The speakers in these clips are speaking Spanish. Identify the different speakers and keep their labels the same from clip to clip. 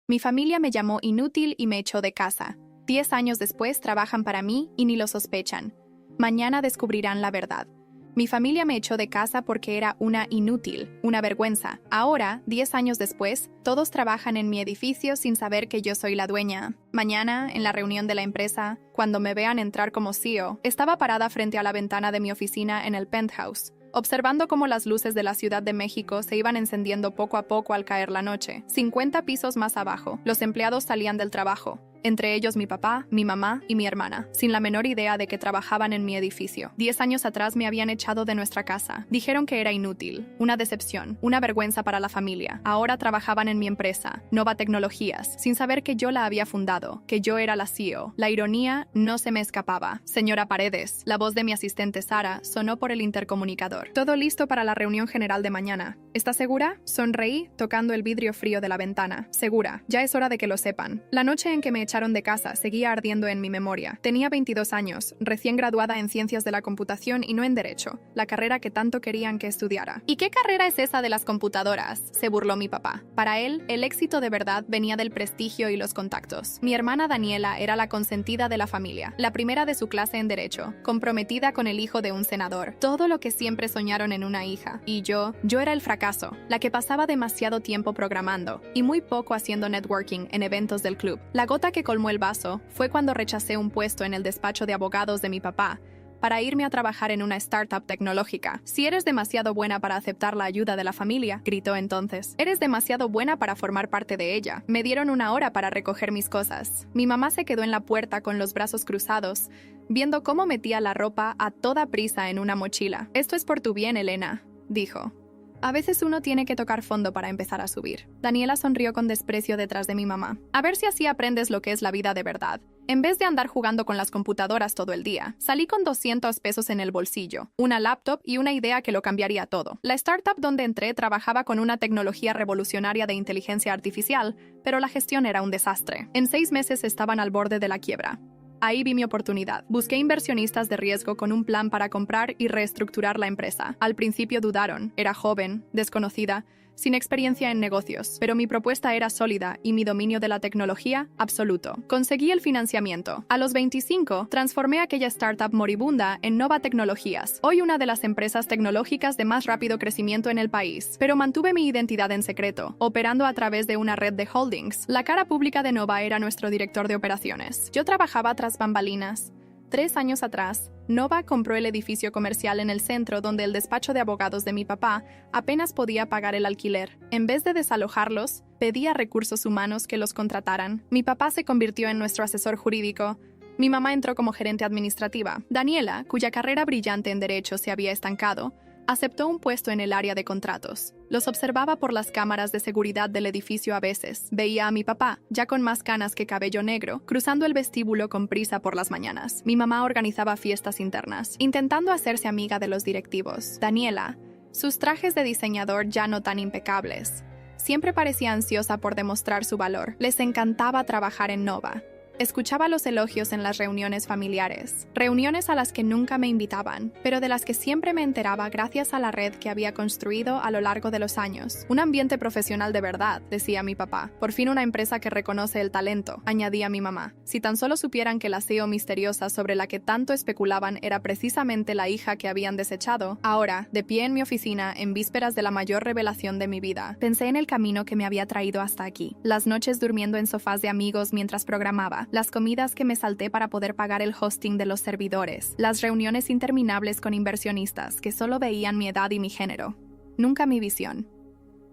Speaker 1: Mi familia me llamó inútil y me echó de casa. 10 años después trabajan para mí y ni lo sospechan. Mañana descubrirán la verdad. Mi familia me echó de casa porque era una inútil, una vergüenza. Ahora, 10 años después, todos trabajan en mi edificio sin saber que yo soy la dueña. Mañana, en la reunión de la empresa, cuando me vean entrar como CEO, estaba parada frente a la ventana de mi oficina en el penthouse, observando cómo las luces de la Ciudad de México se iban encendiendo poco a poco al caer la noche. 50 pisos más abajo, los empleados salían del trabajo. Entre ellos mi papá, mi mamá y mi hermana, sin la menor idea de que trabajaban en mi edificio. 10 años atrás me habían echado de nuestra casa. Dijeron que era inútil, una decepción, una vergüenza para la familia. Ahora trabajaban en mi empresa, Nova Tecnologías, sin saber que yo la había fundado, que yo era la CEO. La ironía no se me escapaba. Señora Paredes, la voz de mi asistente Sara sonó por el intercomunicador. Todo listo para la reunión general de mañana. ¿Está segura? Sonreí, tocando el vidrio frío de la ventana. Segura, ya es hora de que lo sepan. La noche en que me echaron de casa seguía ardiendo en mi memoria. Tenía 22 años, recién graduada en Ciencias de la Computación y no en Derecho, la carrera que tanto querían que estudiara. ¿Y qué carrera es esa de las computadoras?, se burló mi papá. Para él, el éxito de verdad venía del prestigio y los contactos. Mi hermana Daniela era la consentida de la familia, la primera de su clase en Derecho, comprometida con el hijo de un senador. Todo lo que siempre soñaron en una hija. Y yo era el fracaso, la que pasaba demasiado tiempo programando y muy poco haciendo networking en eventos del club. La gota que colmó el vaso fue cuando rechacé un puesto en el despacho de abogados de mi papá para irme a trabajar en una startup tecnológica. Si eres demasiado buena para aceptar la ayuda de la familia, gritó entonces. Eres demasiado buena para formar parte de ella. Me dieron 1 hora para recoger mis cosas. Mi mamá se quedó en la puerta con los brazos cruzados, viendo cómo metía la ropa a toda prisa en una mochila. Esto es por tu bien, Elena, dijo. A veces uno tiene que tocar fondo para empezar a subir. Daniela sonrió con desprecio detrás de mi mamá. A ver si así aprendes lo que es la vida de verdad. En vez de andar jugando con las computadoras todo el día, salí con 200 pesos en el bolsillo, una laptop y una idea que lo cambiaría todo. La startup donde entré trabajaba con una tecnología revolucionaria de inteligencia artificial, pero la gestión era un desastre. En 6 meses estaban al borde de la quiebra. Ahí vi mi oportunidad. Busqué inversionistas de riesgo con un plan para comprar y reestructurar la empresa. Al principio dudaron. Era joven, desconocida, sin experiencia en negocios, pero mi propuesta era sólida y mi dominio de la tecnología, absoluto. Conseguí el financiamiento. A los 25, transformé aquella startup moribunda en Nova Tecnologías, hoy una de las empresas tecnológicas de más rápido crecimiento en el país. Pero mantuve mi identidad en secreto, operando a través de una red de holdings. La cara pública de Nova era nuestro director de operaciones. Yo trabajaba tras bambalinas. 3 años atrás, Nova compró el edificio comercial en el centro donde el despacho de abogados de mi papá apenas podía pagar el alquiler. En vez de desalojarlos, pedí a recursos humanos que los contrataran. Mi papá se convirtió en nuestro asesor jurídico. Mi mamá entró como gerente administrativa. Daniela, cuya carrera brillante en Derecho se había estancado, aceptó un puesto en el área de contratos. Los observaba por las cámaras de seguridad del edificio a veces. Veía a mi papá, ya con más canas que cabello negro, cruzando el vestíbulo con prisa por las mañanas. Mi mamá organizaba fiestas internas, intentando hacerse amiga de los directivos. Daniela, sus trajes de diseñador ya no tan impecables, siempre parecía ansiosa por demostrar su valor. Les encantaba trabajar en Nova. Escuchaba los elogios en las reuniones familiares, reuniones a las que nunca me invitaban, pero de las que siempre me enteraba gracias a la red que había construido a lo largo de los años. Un ambiente profesional de verdad, decía mi papá. Por fin una empresa que reconoce el talento, añadía mi mamá. Si tan solo supieran que la CEO misteriosa sobre la que tanto especulaban era precisamente la hija que habían desechado. Ahora, de pie en mi oficina, en vísperas de la mayor revelación de mi vida, pensé en el camino que me había traído hasta aquí. Las noches durmiendo en sofás de amigos mientras programaba, las comidas que me salté para poder pagar el hosting de los servidores, las reuniones interminables con inversionistas que solo veían mi edad y mi género. Nunca mi visión.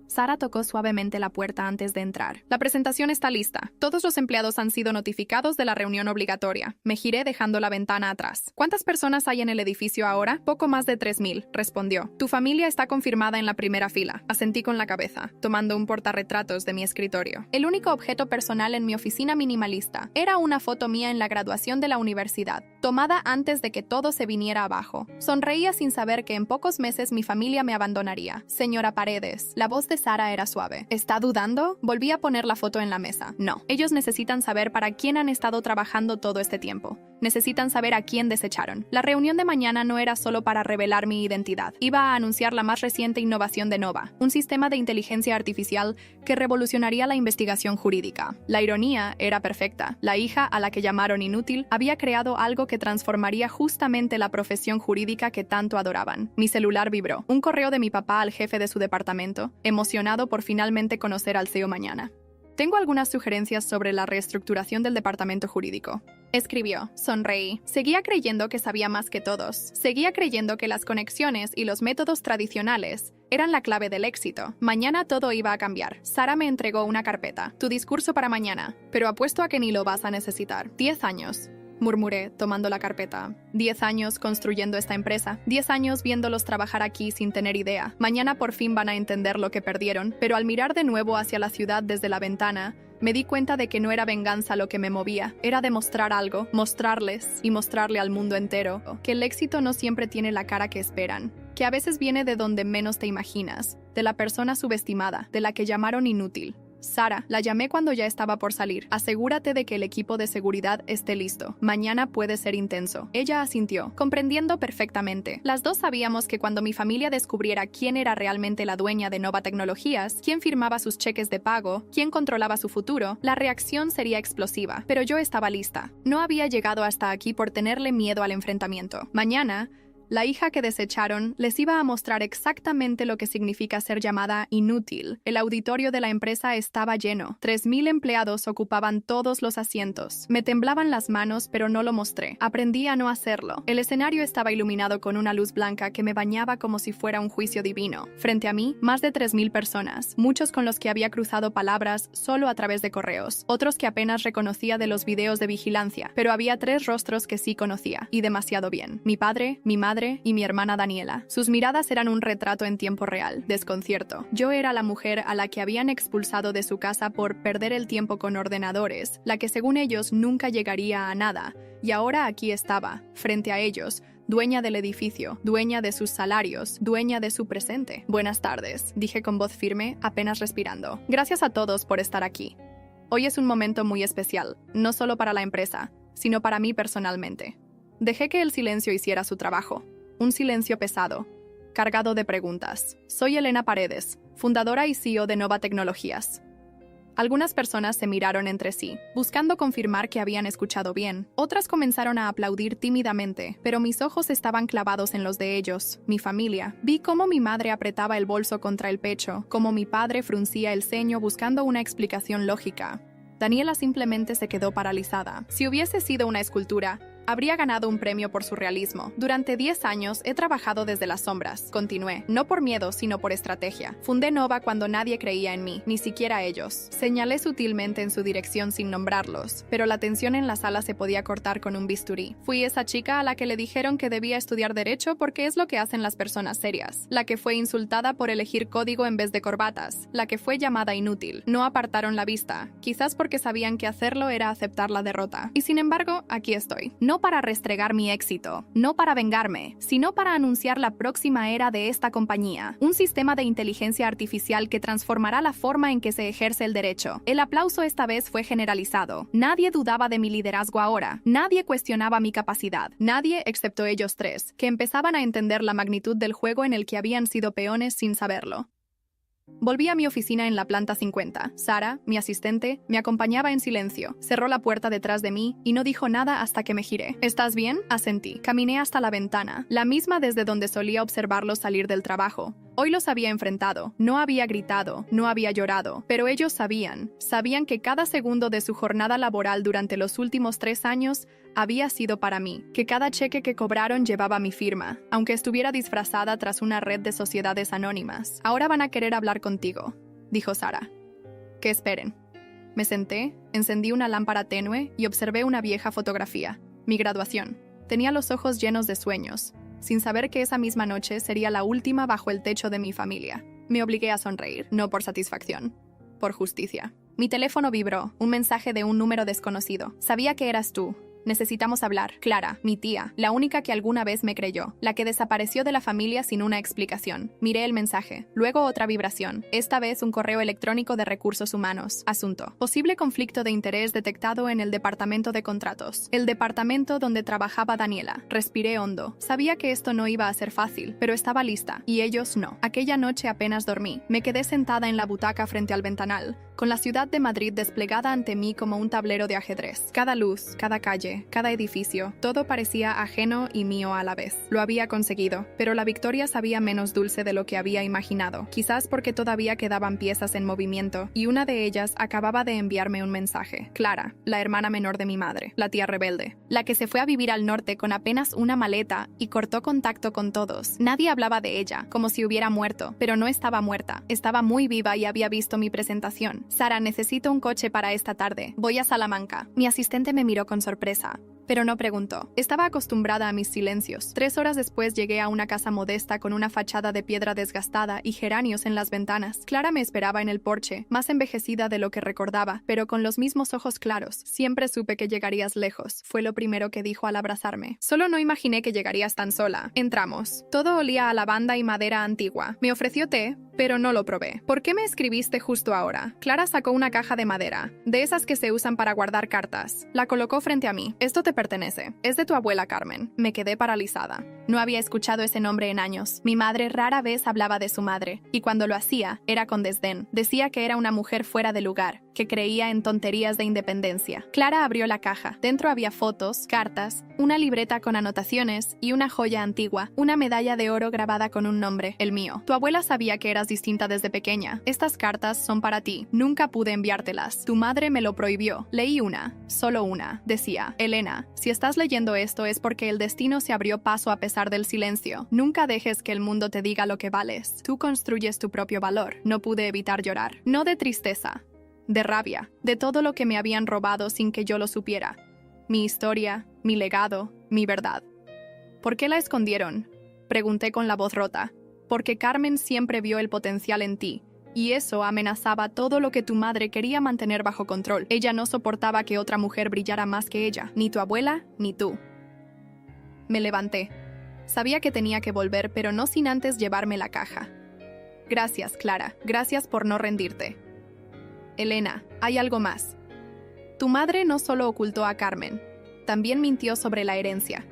Speaker 1: Sara tocó suavemente la puerta antes de entrar. La presentación está lista. Todos los empleados han sido notificados de la reunión obligatoria. Me giré dejando la ventana atrás. ¿Cuántas personas hay en el edificio ahora? Poco más de 3,000, respondió. Tu familia está confirmada en la primera fila. Asentí con la cabeza, tomando un portarretratos de mi escritorio. El único objeto personal en mi oficina minimalista era una foto mía en la graduación de la universidad. tomada antes de que todo se viniera abajo. Sonreía sin saber que en pocos meses mi familia me abandonaría. Señora Paredes, la voz de Sara era suave. ¿Está dudando? Volví a poner la foto en la mesa. No, ellos necesitan saber para quién han estado trabajando todo este tiempo. Necesitan saber a quién desecharon. La reunión de mañana no era solo para revelar mi identidad. Iba a anunciar la más reciente innovación de Nova, un sistema de inteligencia artificial que revolucionaría la investigación jurídica. La ironía era perfecta. La hija, a la que llamaron inútil, había creado algo que transformaría justamente la profesión jurídica que tanto adoraban. Mi celular vibró. Un correo de mi papá al jefe de su departamento, emocionado por finalmente conocer al CEO mañana. Tengo algunas sugerencias sobre la reestructuración del departamento jurídico. Escribió. Sonreí. Seguía creyendo que sabía más que todos. Seguía creyendo que las conexiones y los métodos tradicionales eran la clave del éxito. Mañana todo iba a cambiar. Sara me entregó una carpeta. Tu discurso para mañana. Pero apuesto a que ni lo vas a necesitar. 10 años. Murmuré, tomando la carpeta. 10 años construyendo esta empresa. 10 años viéndolos trabajar aquí sin tener idea. Mañana por fin van a entender lo que perdieron, pero al mirar de nuevo hacia la ciudad desde la ventana, me di cuenta de que no era venganza lo que me movía. Era demostrar algo, mostrarles y mostrarle al mundo entero que el éxito no siempre tiene la cara que esperan, que a veces viene de donde menos te imaginas, de la persona subestimada, de la que llamaron inútil. Sara, la llamé cuando ya estaba por salir. Asegúrate de que el equipo de seguridad esté listo. Mañana puede ser intenso. Ella asintió, comprendiendo perfectamente. Las dos sabíamos que cuando mi familia descubriera quién era realmente la dueña de Nova Tecnologías, quién firmaba sus cheques de pago, quién controlaba su futuro, la reacción sería explosiva. Pero yo estaba lista. No había llegado hasta aquí por tenerle miedo al enfrentamiento. Mañana, la hija que desecharon les iba a mostrar exactamente lo que significa ser llamada inútil. El auditorio de la empresa estaba lleno. 3,000 empleados ocupaban todos los asientos. Me temblaban las manos, pero no lo mostré. Aprendí a no hacerlo. El escenario estaba iluminado con una luz blanca que me bañaba como si fuera un juicio divino. Frente a mí, más de 3,000 personas, muchos con los que había cruzado palabras solo a través de correos, otros que apenas reconocía de los videos de vigilancia, pero había 3 rostros que sí conocía, y demasiado bien. Mi padre, mi madre y mi hermana Daniela. Sus miradas eran un retrato en tiempo real. Desconcierto. Yo era la mujer a la que habían expulsado de su casa por perder el tiempo con ordenadores, la que según ellos nunca llegaría a nada, y ahora aquí estaba, frente a ellos, dueña del edificio, dueña de sus salarios, dueña de su presente. Buenas tardes, dije con voz firme, apenas respirando. Gracias a todos por estar aquí. Hoy es un momento muy especial, no solo para la empresa, sino para mí personalmente. Dejé que el silencio hiciera su trabajo. Un silencio pesado, cargado de preguntas. Soy Elena Paredes, fundadora y CEO de Nova Tecnologías. Algunas personas se miraron entre sí, buscando confirmar que habían escuchado bien. Otras comenzaron a aplaudir tímidamente, pero mis ojos estaban clavados en los de ellos, mi familia. Vi cómo mi madre apretaba el bolso contra el pecho, cómo mi padre fruncía el ceño buscando una explicación lógica. Daniela simplemente se quedó paralizada. Si hubiese sido una escultura, habría ganado un premio por su realismo. Durante 10 años he trabajado desde las sombras. Continué, no por miedo, sino por estrategia. Fundé Nova cuando nadie creía en mí, ni siquiera ellos. Señalé sutilmente en su dirección sin nombrarlos, pero la tensión en la sala se podía cortar con un bisturí. Fui esa chica a la que le dijeron que debía estudiar derecho porque es lo que hacen las personas serias. La que fue insultada por elegir código en vez de corbatas. La que fue llamada inútil. No apartaron la vista, quizás porque sabían que hacerlo era aceptar la derrota. Y sin embargo, aquí estoy. No para restregar mi éxito, no para vengarme, sino para anunciar la próxima era de esta compañía, un sistema de inteligencia artificial que transformará la forma en que se ejerce el derecho. El aplauso esta vez fue generalizado. Nadie dudaba de mi liderazgo ahora, nadie cuestionaba mi capacidad, nadie excepto ellos 3, que empezaban a entender la magnitud del juego en el que habían sido peones sin saberlo. Volví a mi oficina en la planta 50. Sara, mi asistente, me acompañaba en silencio. Cerró la puerta detrás de mí y no dijo nada hasta que me giré. ¿Estás bien? Asentí. Caminé hasta la ventana, la misma desde donde solía observarlos salir del trabajo. Hoy los había enfrentado. No había gritado, no había llorado, pero ellos sabían que cada segundo de su jornada laboral durante los últimos 3 años había sido para mí, que cada cheque que cobraron llevaba mi firma, aunque estuviera disfrazada tras una red de sociedades anónimas. Ahora van a querer hablar contigo, dijo Sara. Que esperen. Me senté, encendí una lámpara tenue y observé una vieja fotografía. Mi graduación. Tenía los ojos llenos de sueños, sin saber que esa misma noche sería la última bajo el techo de mi familia. Me obligué a sonreír, no por satisfacción, por justicia. Mi teléfono vibró, un mensaje de un número desconocido. Sabía que eras tú. Necesitamos hablar. Clara, mi tía, la única que alguna vez me creyó, la que desapareció de la familia sin una explicación. Miré el mensaje. Luego otra vibración. Esta vez un correo electrónico de recursos humanos. Asunto: posible conflicto de interés detectado en el departamento de contratos. El departamento donde trabajaba Daniela. Respiré hondo. Sabía que esto no iba a ser fácil, pero estaba lista. Y ellos no. Aquella noche apenas dormí. Me quedé sentada en la butaca frente al ventanal, con la ciudad de Madrid desplegada ante mí como un tablero de ajedrez. Cada luz, cada calle, cada edificio, todo parecía ajeno y mío a la vez. Lo había conseguido, pero la victoria sabía menos dulce de lo que había imaginado, quizás porque todavía quedaban piezas en movimiento, y una de ellas acababa de enviarme un mensaje. Clara, la hermana menor de mi madre, la tía rebelde, la que se fue a vivir al norte con apenas una maleta y cortó contacto con todos. Nadie hablaba de ella, como si hubiera muerto, pero no estaba muerta, estaba muy viva y había visto mi presentación. Sara, necesito un coche para esta tarde. Voy a Salamanca. Mi asistente me miró con sorpresa, pero no preguntó. Estaba acostumbrada a mis silencios. 3 horas después llegué a una casa modesta con una fachada de piedra desgastada y geranios en las ventanas. Clara me esperaba en el porche, más envejecida de lo que recordaba, pero con los mismos ojos claros. Siempre supe que llegarías lejos, fue lo primero que dijo al abrazarme. Solo no imaginé que llegarías tan sola. Entramos. Todo olía a lavanda y madera antigua. Me ofreció té, pero no lo probé. ¿Por qué me escribiste justo ahora? Clara sacó una caja de madera, de esas que se usan para guardar cartas. La colocó frente a mí. Esto te pertenece. Es de tu abuela Carmen. Me quedé paralizada. No había escuchado ese nombre en años. Mi madre rara vez hablaba de su madre, y cuando lo hacía, era con desdén. Decía que era una mujer fuera de lugar, que creía en tonterías de independencia. Clara abrió la caja. Dentro había fotos, cartas, una libreta con anotaciones y una joya antigua, una medalla de oro grabada con un nombre, el mío. Tu abuela sabía que eras distinta desde pequeña. Estas cartas son para ti. Nunca pude enviártelas. Tu madre me lo prohibió. Leí una, solo una. Decía: Elena, si estás leyendo esto es porque el destino se abrió paso a pesar del silencio. Nunca dejes que el mundo te diga lo que vales. Tú construyes tu propio valor. No pude evitar llorar. No de tristeza, de rabia, de todo lo que me habían robado sin que yo lo supiera. Mi historia, mi legado, mi verdad. ¿Por qué la escondieron? Pregunté con la voz rota. Porque Carmen siempre vio el potencial en ti, y eso amenazaba todo lo que tu madre quería mantener bajo control. Ella no soportaba que otra mujer brillara más que ella, ni tu abuela, ni tú. Me levanté. Sabía que tenía que volver, pero no sin antes llevarme la caja. Gracias, Clara. Gracias por no rendirte. Elena, hay algo más. Tu madre no solo ocultó a Carmen, también mintió sobre la herencia.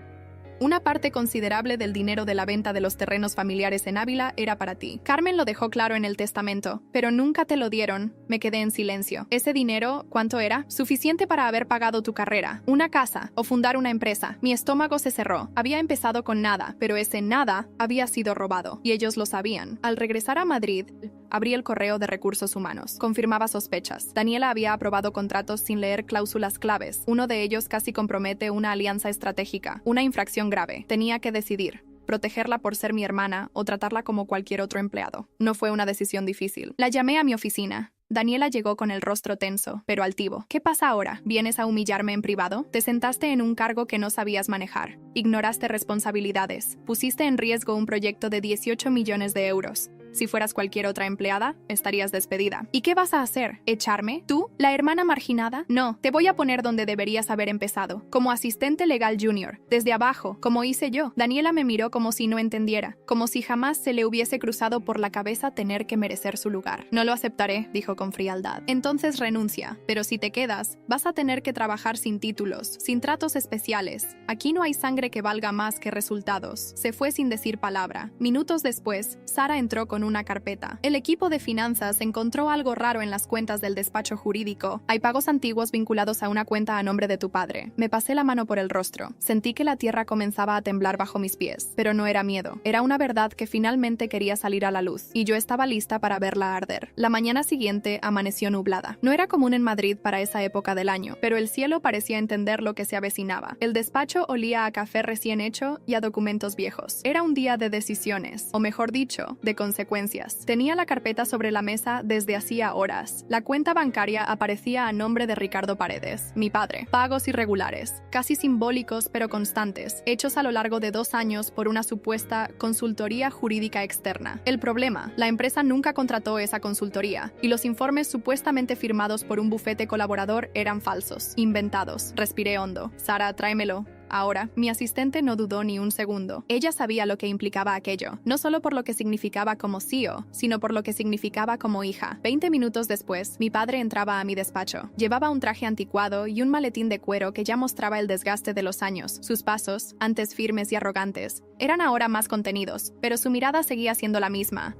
Speaker 1: Una parte considerable del dinero de la venta de los terrenos familiares en Ávila era para ti. Carmen lo dejó claro en el testamento, pero nunca te lo dieron. Me quedé en silencio. Ese dinero, ¿cuánto era? Suficiente para haber pagado tu carrera, una casa o fundar una empresa. Mi estómago se cerró. Había empezado con nada, pero ese nada había sido robado, y ellos lo sabían. Al regresar a Madrid, abrí el correo de recursos humanos. Confirmaba sospechas. Daniela había aprobado contratos sin leer cláusulas claves. Uno de ellos casi compromete una alianza estratégica, una infracción grave. Tenía que decidir: protegerla por ser mi hermana o tratarla como cualquier otro empleado. No fue una decisión difícil. La llamé a mi oficina. Daniela llegó con el rostro tenso, pero altivo. ¿Qué pasa ahora? ¿Vienes a humillarme en privado? Te sentaste en un cargo que no sabías manejar. Ignoraste responsabilidades. Pusiste en riesgo un proyecto de 18 millones de euros. Si fueras cualquier otra empleada, estarías despedida. ¿Y qué vas a hacer? ¿Echarme? ¿Tú? ¿La hermana marginada? No, te voy a poner donde deberías haber empezado. Como asistente legal junior. Desde abajo, como hice yo. Daniela me miró como si no entendiera. Como si jamás se le hubiese cruzado por la cabeza tener que merecer su lugar. No lo aceptaré, dijo con frialdad. Entonces renuncia. Pero si te quedas, vas a tener que trabajar sin títulos, sin tratos especiales. Aquí no hay sangre que valga más que resultados. Se fue sin decir palabra. Minutos después, Sara entró con una carpeta. El equipo de finanzas encontró algo raro en las cuentas del despacho jurídico. Hay pagos antiguos vinculados a una cuenta a nombre de tu padre. Me pasé la mano por el rostro. Sentí que la tierra comenzaba a temblar bajo mis pies. Pero no era miedo. Era una verdad que finalmente quería salir a la luz. Y yo estaba lista para verla arder. La mañana siguiente amaneció nublada. No era común en Madrid para esa época del año, pero el cielo parecía entender lo que se avecinaba. El despacho olía a café recién hecho y a documentos viejos. Era un día de decisiones, o mejor dicho, de consecuencias. consecuencias. Tenía la carpeta sobre la mesa desde hacía horas. La cuenta bancaria aparecía a nombre de Ricardo Paredes, mi padre. Pagos irregulares, casi simbólicos pero constantes, hechos a lo largo de 2 años por una supuesta consultoría jurídica externa. El problema, la empresa nunca contrató esa consultoría, y los informes supuestamente firmados por un bufete colaborador eran falsos, inventados. Respiré hondo. Sara, tráemelo. Ahora, mi asistente no dudó ni un segundo. Ella sabía lo que implicaba aquello, no solo por lo que significaba como CEO, sino por lo que significaba como hija. 20 minutos después, mi padre entraba a mi despacho. Llevaba un traje anticuado y un maletín de cuero que ya mostraba el desgaste de los años. Sus pasos, antes firmes y arrogantes, eran ahora más contenidos, pero su mirada seguía siendo la misma.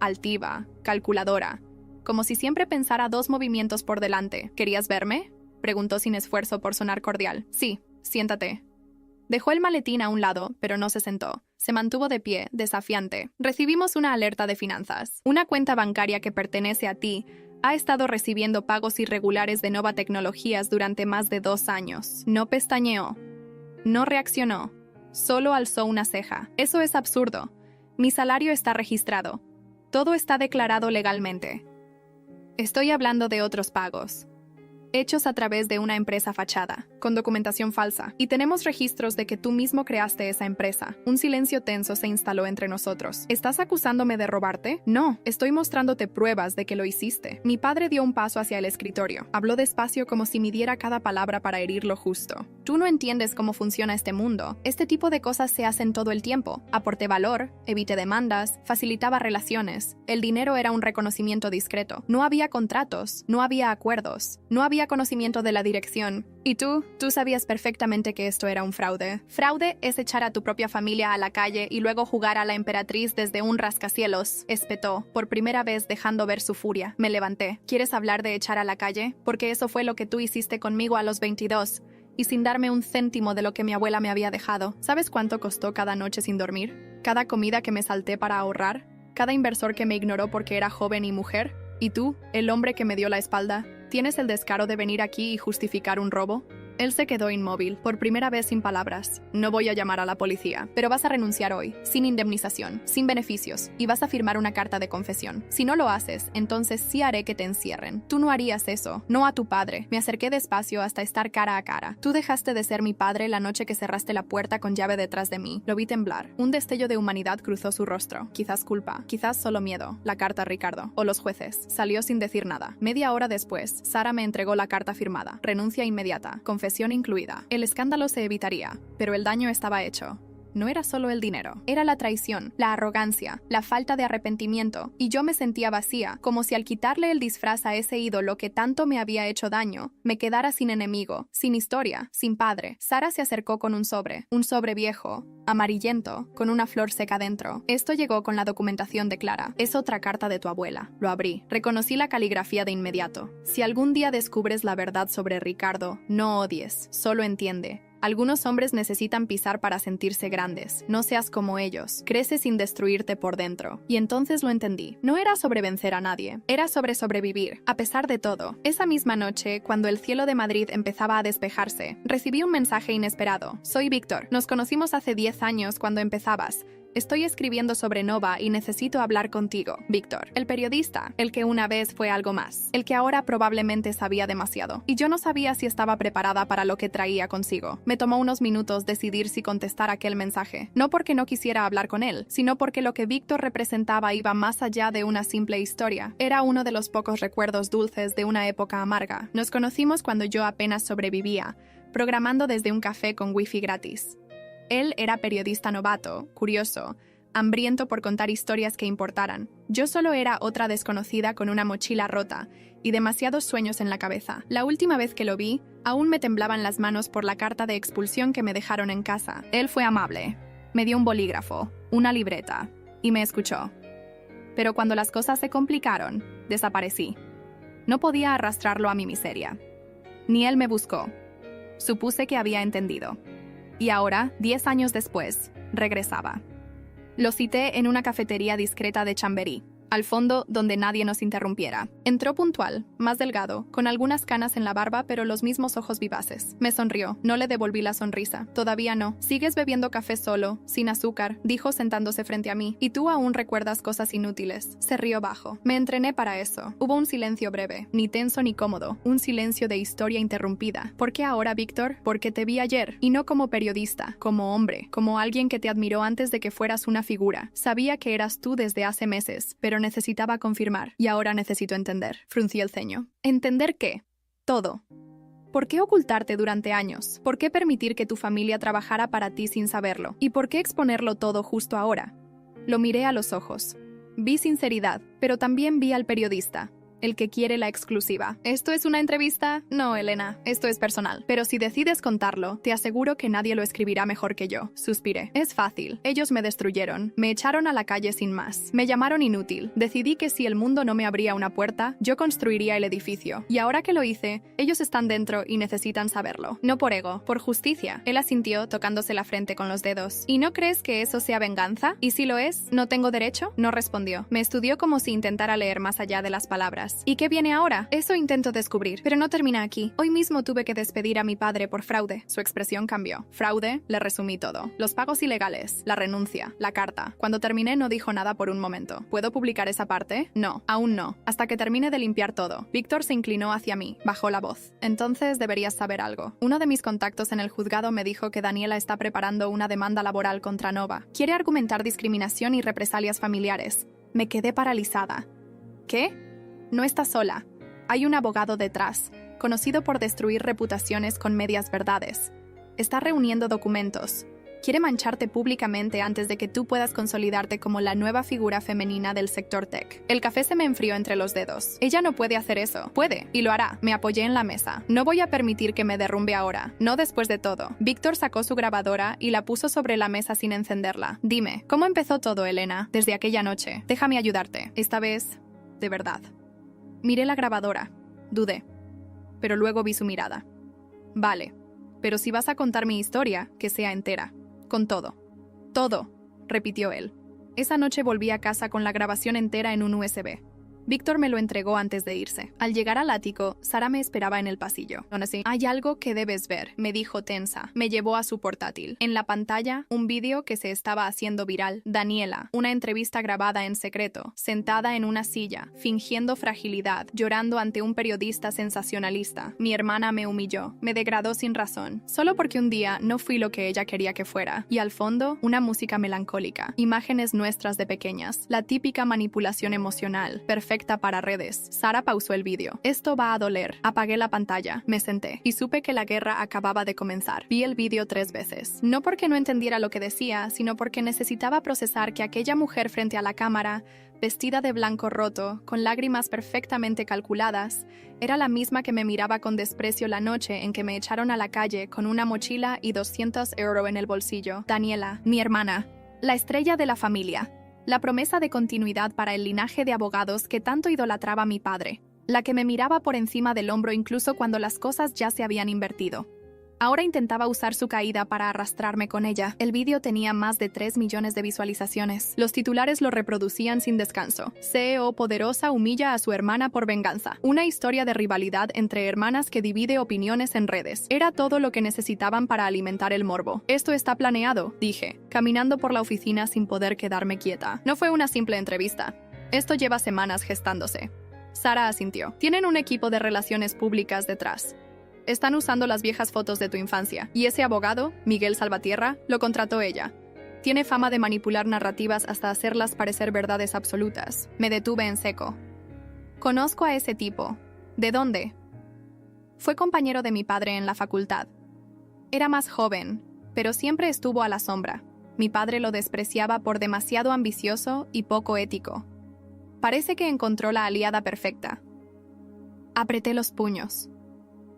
Speaker 1: Altiva, calculadora, como si siempre pensara 2 movimientos por delante. ¿Querías verme?, preguntó sin esfuerzo por sonar cordial. Sí, siéntate. Dejó el maletín a un lado, pero no se sentó. Se mantuvo de pie, desafiante. Recibimos una alerta de finanzas. Una cuenta bancaria que pertenece a ti ha estado recibiendo pagos irregulares de Nova Tecnologías durante más de 2 años. No pestañeó. No reaccionó. Solo alzó una ceja. Eso es absurdo. Mi salario está registrado. Todo está declarado legalmente. Estoy hablando de otros pagos, hechos a través de una empresa fachada, con documentación falsa, y tenemos registros de que tú mismo creaste esa empresa. Un silencio tenso se instaló entre nosotros. ¿Estás acusándome de robarte? No, estoy mostrándote pruebas de que lo hiciste. Mi padre dio un paso hacia el escritorio. Habló despacio como si midiera cada palabra para herir lo justo. Tú no entiendes cómo funciona este mundo. Este tipo de cosas se hacen todo el tiempo. Aporté valor, evité demandas, facilitaba relaciones. El dinero era un reconocimiento discreto. No había contratos, no había acuerdos, no había conocimiento de la dirección. Y tú sabías perfectamente que esto era un fraude. Fraude es echar a tu propia familia a la calle y luego jugar a la emperatriz desde un rascacielos, espetó, por primera vez dejando ver su furia. Me levanté. ¿Quieres hablar de echar a la calle? Porque eso fue lo que tú hiciste conmigo a los 22. Y sin darme un céntimo de lo que mi abuela me había dejado. ¿Sabes cuánto costó cada noche sin dormir? Cada comida que me salté para ahorrar. Cada inversor que me ignoró porque era joven y mujer. ¿Y tú, el hombre que me dio la espalda? ¿Tienes el descaro de venir aquí y justificar un robo? Él se quedó inmóvil, por primera vez sin palabras. No voy a llamar a la policía, pero vas a renunciar hoy, sin indemnización, sin beneficios, y vas a firmar una carta de confesión. Si no lo haces, entonces sí haré que te encierren. Tú no harías eso, no a tu padre. Me acerqué despacio hasta estar cara a cara. Tú dejaste de ser mi padre la noche que cerraste la puerta con llave detrás de mí. Lo vi temblar. Un destello de humanidad cruzó su rostro. Quizás culpa, quizás solo miedo. La carta, Ricardo. O los jueces. Salió sin decir nada. Media hora después, Sara me entregó la carta firmada. Renuncia inmediata. Confesión incluida. El escándalo se evitaría, pero el daño estaba hecho. No era solo el dinero, era la traición, la arrogancia, la falta de arrepentimiento, y yo me sentía vacía, como si al quitarle el disfraz a ese ídolo que tanto me había hecho daño, me quedara sin enemigo, sin historia, sin padre. Sara se acercó con un sobre viejo, amarillento, con una flor seca dentro. Esto llegó con la documentación de Clara. Es otra carta de tu abuela. Lo abrí. Reconocí la caligrafía de inmediato. Si algún día descubres la verdad sobre Ricardo, no odies, solo entiende. Algunos hombres necesitan pisar para sentirse grandes. No seas como ellos. Crece sin destruirte por dentro. Y entonces lo entendí. No era sobre vencer a nadie. Era sobre sobrevivir. A pesar de todo. Esa misma noche, cuando el cielo de Madrid empezaba a despejarse, recibí un mensaje inesperado. Soy Víctor. Nos conocimos hace 10 años cuando empezabas. Estoy escribiendo sobre Nova y necesito hablar contigo, Víctor. El periodista, el que una vez fue algo más, el que ahora probablemente sabía demasiado. Y yo no sabía si estaba preparada para lo que traía consigo. Me tomó unos minutos decidir si contestar aquel mensaje. No porque no quisiera hablar con él, sino porque lo que Víctor representaba iba más allá de una simple historia. Era uno de los pocos recuerdos dulces de una época amarga. Nos conocimos cuando yo apenas sobrevivía, programando desde un café con wifi gratis. Él era periodista novato, curioso, hambriento por contar historias que importaran. Yo solo era otra desconocida con una mochila rota y demasiados sueños en la cabeza. La última vez que lo vi, aún me temblaban las manos por la carta de expulsión que me dejaron en casa. Él fue amable. Me dio un bolígrafo, una libreta, y me escuchó. Pero cuando las cosas se complicaron, desaparecí. No podía arrastrarlo a mi miseria. Ni él me buscó. Supuse que había entendido. Y ahora, 10 años después, regresaba. Lo cité en una cafetería discreta de Chamberí. al fondo donde nadie nos interrumpiera. Entró puntual, más delgado, con algunas canas en la barba pero los mismos ojos vivaces. Me sonrió, no le devolví la sonrisa. Todavía no. ¿Sigues bebiendo café solo, sin azúcar?, dijo sentándose frente a mí. ¿Y tú aún recuerdas cosas inútiles? Se rió bajo. Me entrené para eso. Hubo un silencio breve, ni tenso ni cómodo, un silencio de historia interrumpida. ¿Por qué ahora, Víctor? Porque te vi ayer, y no como periodista, como hombre, como alguien que te admiró antes de que fueras una figura. Sabía que eras tú desde hace meses, pero necesitaba confirmar, y ahora necesito entender. Fruncí el ceño. ¿Entender qué? Todo. ¿Por qué ocultarte durante años? ¿Por qué permitir que tu familia trabajara para ti sin saberlo? ¿Y por qué exponerlo todo justo ahora? Lo miré a los ojos. Vi sinceridad, pero también vi al periodista. El que quiere la exclusiva. ¿Esto es una entrevista? No, Elena, esto es personal. Pero si decides contarlo, te aseguro que nadie lo escribirá mejor que yo. Suspiré. Es fácil. Ellos me destruyeron. Me echaron a la calle sin más. Me llamaron inútil. Decidí que si el mundo no me abría una puerta, yo construiría el edificio. Y ahora que lo hice, ellos están dentro y necesitan saberlo. No por ego, por justicia. Él asintió, tocándose la frente con los dedos. ¿Y no crees que eso sea venganza? ¿Y si lo es, no tengo derecho? No respondió. Me estudió como si intentara leer más allá de las palabras. ¿Y qué viene ahora? Eso intento descubrir, pero no termina aquí. Hoy mismo tuve que despedir a mi padre por fraude. Su expresión cambió. Fraude, le resumí todo. Los pagos ilegales, la renuncia, la carta. Cuando terminé no dijo nada por un momento. ¿Puedo publicar esa parte? No, aún no. Hasta que termine de limpiar todo. Víctor se inclinó hacia mí, bajó la voz. Entonces deberías saber algo. Uno de mis contactos en el juzgado me dijo que Daniela está preparando una demanda laboral contra Nova. Quiere argumentar discriminación y represalias familiares. Me quedé paralizada. ¿Qué? No estás sola. Hay un abogado detrás, conocido por destruir reputaciones con medias verdades. Está reuniendo documentos. Quiere mancharte públicamente antes de que tú puedas consolidarte como la nueva figura femenina del sector tech. El café se me enfrió entre los dedos. Ella no puede hacer eso. Puede, y lo hará. Me apoyé en la mesa. No voy a permitir que me derrumbe ahora. No después de todo. Víctor sacó su grabadora y la puso sobre la mesa sin encenderla. Dime, ¿cómo empezó todo, Elena? Desde aquella noche. Déjame ayudarte. Esta vez, de verdad. Miré la grabadora. Dudé. Pero luego vi su mirada. Vale, pero si vas a contar mi historia, que sea entera. Con todo. Todo, repitió él. Esa noche volví a casa con la grabación entera en un USB. Víctor me lo entregó antes de irse. Al llegar al ático, Sara me esperaba en el pasillo. Aún así, hay algo que debes ver, me dijo tensa. Me llevó a su portátil. En la pantalla, un vídeo que se estaba haciendo viral. Daniela, una entrevista grabada en secreto, sentada en una silla, fingiendo fragilidad, llorando ante un periodista sensacionalista. Mi hermana me humilló, me degradó sin razón, solo porque un día no fui lo que ella quería que fuera. Y al fondo, una música melancólica, imágenes nuestras de pequeñas, la típica manipulación emocional, perfecta para redes. Sara pausó el vídeo. Esto va a doler. Apagué la pantalla, me senté y supe que la guerra acababa de comenzar. Vi el vídeo 3 veces. No porque no entendiera lo que decía, sino porque necesitaba procesar que aquella mujer frente a la cámara, vestida de blanco roto, con lágrimas perfectamente calculadas, era la misma que me miraba con desprecio la noche en que me echaron a la calle con una mochila y 200 euros en el bolsillo. Daniela, mi hermana, la estrella de la familia. La promesa de continuidad para el linaje de abogados que tanto idolatraba mi padre, la que me miraba por encima del hombro incluso cuando las cosas ya se habían invertido. Ahora intentaba usar su caída para arrastrarme con ella. El vídeo tenía más de 3 millones de visualizaciones. Los titulares lo reproducían sin descanso. CEO poderosa humilla a su hermana por venganza. Una historia de rivalidad entre hermanas que divide opiniones en redes. Era todo lo que necesitaban para alimentar el morbo. Esto está planeado, dije, caminando por la oficina sin poder quedarme quieta. No fue una simple entrevista. Esto lleva semanas gestándose. Sara asintió. Tienen un equipo de relaciones públicas detrás. Están usando las viejas fotos de tu infancia. Y ese abogado, Miguel Salvatierra, lo contrató ella. Tiene fama de manipular narrativas hasta hacerlas parecer verdades absolutas. Me detuve en seco. Conozco a ese tipo. ¿De dónde? Fue compañero de mi padre en la facultad. Era más joven, pero siempre estuvo a la sombra. Mi padre lo despreciaba por demasiado ambicioso y poco ético. Parece que encontró la aliada perfecta. Apreté los puños.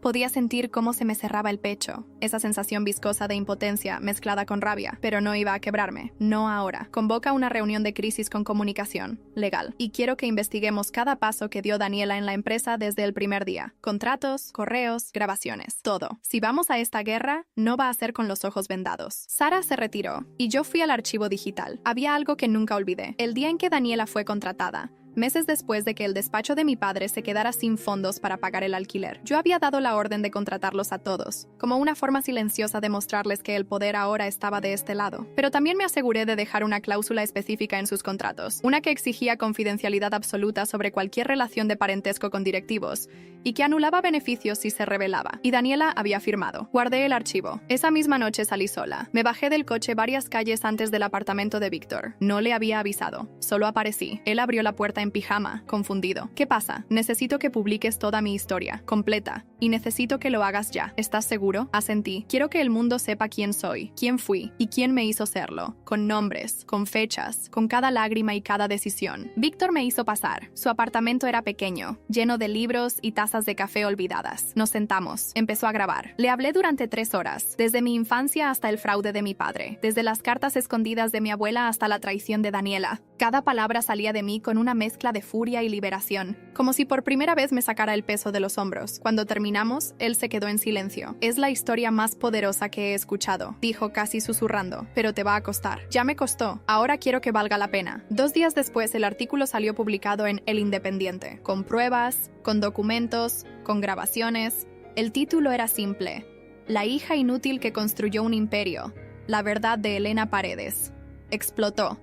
Speaker 1: Podía sentir cómo se me cerraba el pecho, esa sensación viscosa de impotencia mezclada con rabia, pero no iba a quebrarme, no ahora. Convoca una reunión de crisis con comunicación, legal, y quiero que investiguemos cada paso que dio Daniela en la empresa desde el primer día. Contratos, correos, grabaciones, todo. Si vamos a esta guerra, no va a ser con los ojos vendados. Sara se retiró, y yo fui al archivo digital. Había algo que nunca olvidé. El día en que Daniela fue contratada, meses después de que el despacho de mi padre se quedara sin fondos para pagar el alquiler. Yo había dado la orden de contratarlos a todos, como una forma silenciosa de mostrarles que el poder ahora estaba de este lado. Pero también me aseguré de dejar una cláusula específica en sus contratos, una que exigía confidencialidad absoluta sobre cualquier relación de parentesco con directivos, y que anulaba beneficios si se revelaba. Y Daniela había firmado. Guardé el archivo. Esa misma noche salí sola. Me bajé del coche varias calles antes del apartamento de Víctor. No le había avisado. Solo aparecí. Él abrió la puerta en pijama, confundido. ¿Qué pasa? Necesito que publiques toda mi historia, completa. Y necesito que lo hagas ya. ¿Estás seguro? Asentí. Quiero que el mundo sepa quién soy, quién fui y quién me hizo serlo. Con nombres, con fechas, con cada lágrima y cada decisión. Víctor me hizo pasar. Su apartamento era pequeño, lleno de libros y tazas de café olvidadas. Nos sentamos. Empezó a grabar. Le hablé durante 3 horas, desde mi infancia hasta el fraude de mi padre, desde las cartas escondidas de mi abuela hasta la traición de Daniela. Cada palabra salía de mí con una mezcla de furia y liberación, como si por primera vez me sacara el peso de los hombros. Cuando terminamos, él se quedó en silencio. Es la historia más poderosa que he escuchado, dijo casi susurrando, pero te va a costar. Ya me costó, ahora quiero que valga la pena. 2 días después, el artículo salió publicado en El Independiente, con pruebas, con documentos, con grabaciones. El título era simple: La hija inútil que construyó un imperio. La verdad de Elena Paredes. Explotó.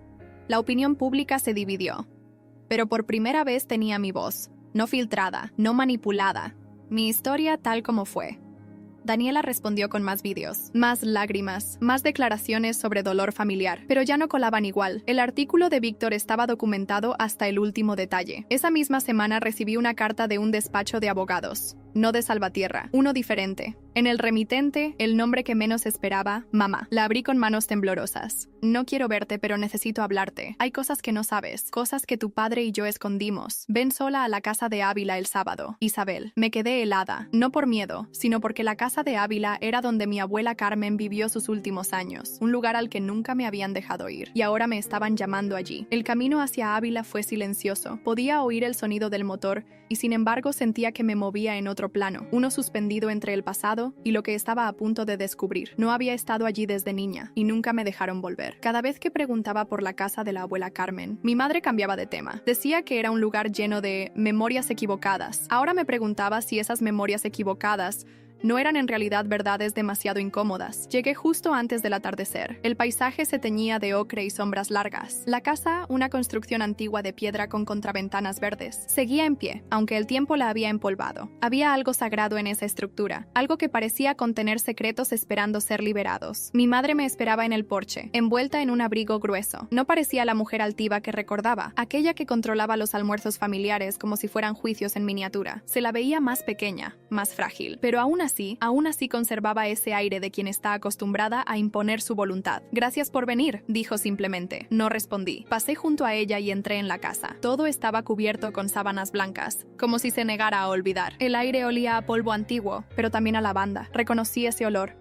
Speaker 1: La opinión pública se dividió. Pero por primera vez tenía mi voz, no filtrada, no manipulada. Mi historia tal como fue. Daniela respondió con más vídeos, más lágrimas, más declaraciones sobre dolor familiar, pero ya no colaban igual. El artículo de Víctor estaba documentado hasta el último detalle. Esa misma semana recibí una carta de un despacho de abogados, no de Salvatierra, uno diferente. En el remitente, el nombre que menos esperaba, mamá. La abrí con manos temblorosas. No quiero verte, pero necesito hablarte. Hay cosas que no sabes, cosas que tu padre y yo escondimos. Ven sola a la casa de Ávila el sábado. Isabel. Me quedé helada, no por miedo, sino porque la casa de Ávila era donde mi abuela Carmen vivió sus últimos años, un lugar al que nunca me habían dejado ir, y ahora me estaban llamando allí. El camino hacia Ávila fue silencioso. Podía oír el sonido del motor, y sin embargo sentía que me movía en otro plano, uno suspendido entre el pasado y lo que estaba a punto de descubrir. No había estado allí desde niña, y nunca me dejaron volver. Cada vez que preguntaba por la casa de la abuela Carmen, mi madre cambiaba de tema. Decía que era un lugar lleno de memorias equivocadas. Ahora me preguntaba si esas memorias equivocadas no eran en realidad verdades demasiado incómodas. Llegué justo antes del atardecer. El paisaje se teñía de ocre y sombras largas. La casa, una construcción antigua de piedra con contraventanas verdes, seguía en pie, aunque el tiempo la había empolvado. Había algo sagrado en esa estructura, algo que parecía contener secretos esperando ser liberados. Mi madre me esperaba en el porche, envuelta en un abrigo grueso. No parecía la mujer altiva que recordaba, aquella que controlaba los almuerzos familiares como si fueran juicios en miniatura. Se la veía más pequeña, más frágil, pero aún así conservaba ese aire de quien está acostumbrada a imponer su voluntad. Gracias por venir, dijo simplemente. No respondí. Pasé junto a ella y entré en la casa. Todo estaba cubierto con sábanas blancas, como si se negara a olvidar. El aire olía a polvo antiguo, pero también a lavanda. Reconocí ese olor.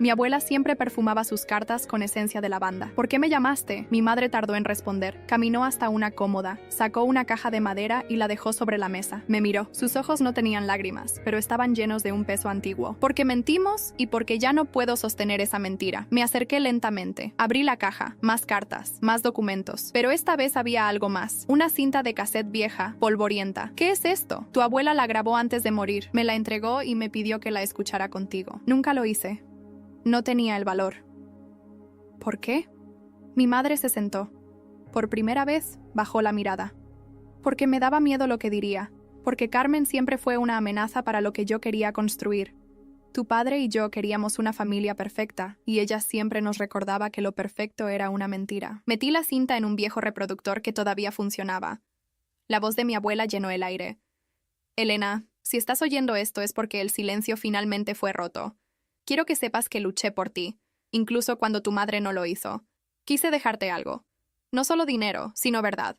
Speaker 1: Mi abuela siempre perfumaba sus cartas con esencia de lavanda. ¿Por qué me llamaste? Mi madre tardó en responder. Caminó hasta una cómoda, sacó una caja de madera y la dejó sobre la mesa. Me miró. Sus ojos no tenían lágrimas, pero estaban llenos de un peso antiguo. Porque mentimos y porque ya no puedo sostener esa mentira. Me acerqué lentamente. Abrí la caja. Más cartas, más documentos. Pero esta vez había algo más. Una cinta de cassette vieja, polvorienta. ¿Qué es esto? Tu abuela la grabó antes de morir. Me la entregó y me pidió que la escuchara contigo. Nunca lo hice. No tenía el valor. ¿Por qué? Mi madre se sentó. Por primera vez, bajó la mirada. Porque me daba miedo lo que diría. Porque Carmen siempre fue una amenaza para lo que yo quería construir. Tu padre y yo queríamos una familia perfecta, y ella siempre nos recordaba que lo perfecto era una mentira. Metí la cinta en un viejo reproductor que todavía funcionaba. La voz de mi abuela llenó el aire. Elena, si estás oyendo esto es porque el silencio finalmente fue roto. Quiero que sepas que luché por ti, incluso cuando tu madre no lo hizo. Quise dejarte algo. No solo dinero, sino verdad.